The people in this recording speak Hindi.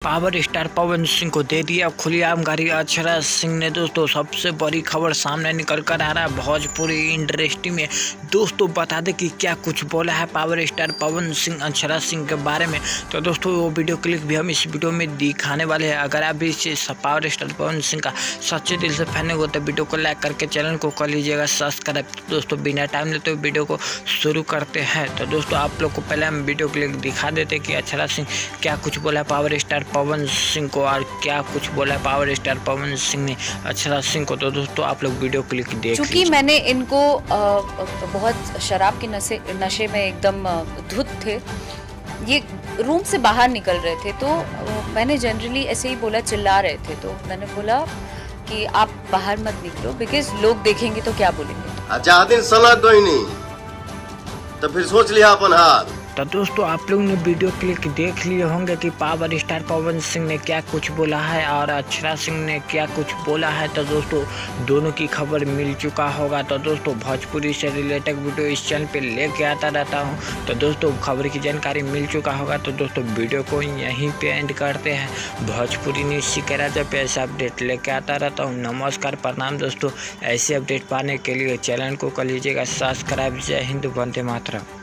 पावर स्टार पवन सिंह को दे दिया खुलेआम गाड़ी। अक्षरा सिंह ने दोस्तों सबसे बड़ी खबर सामने निकल कर आ रहा है भोजपुरी इंडस्ट्री में। दोस्तों बता दें कि क्या कुछ बोला है पावर स्टार पवन सिंह अक्षरा सिंह के बारे में। तो दोस्तों वो वीडियो क्लिप भी हम इस वीडियो में दिखाने वाले हैं। अगर आप भी इस पावर स्टार पवन सिंह का सच्चे दिल से फैन हो तो वीडियो को लाइक करके चैनल को कर लीजिएगा सब्सक्राइब। दोस्तों बिना टाइम लेते हुए वीडियो को शुरू करते हैं। तो दोस्तों आप लोग को पहले हम वीडियो क्लिप दिखा देते कि अक्षरा सिंह क्या कुछ बोला पावर स्टार पवन सिंह को और क्या कुछ बोला पावर स्टार पवन सिंह ने अक्षरा सिंह को। तो दोस्तों आप लोग वीडियो क्लिप देख चूँकि मैंने इनको बहुत शराब के नशे में एकदम धुत थे, ये रूम से बाहर निकल रहे थे तो मैंने जनरली ऐसे ही बोला, चिल्ला रहे थे तो मैंने बोला कि आप बाहर मत निकलो बिकॉज लोग देखेंगे तो क्या बोलेंगे। अच्छा दिन सलाह कोई नहीं तो फिर सोच लिया अपन हाल। तो दोस्तों आप लोग ने वीडियो क्लिप देख लिए होंगे कि पावर स्टार पवन सिंह ने क्या कुछ बोला है और अक्षरा सिंह ने क्या कुछ बोला है। तो दोस्तों दोनों की खबर मिल चुका होगा। तो दोस्तों भोजपुरी से रिलेटेड वीडियो इस चैनल पे लेके आता रहता हूं। तो दोस्तों खबर की जानकारी मिल चुका होगा। तो दोस्तों वीडियो को यहीं पे एंड करते हैं। भोजपुरी न्यूज़ के राज्य पे ऐसा अपडेट लेके आता रहता हूँ। नमस्कार प्रणाम दोस्तों। ऐसे अपडेट पाने के लिए चैनल को कर लीजिएगा सब्सक्राइब। जय हिंद, वंदे मातरम।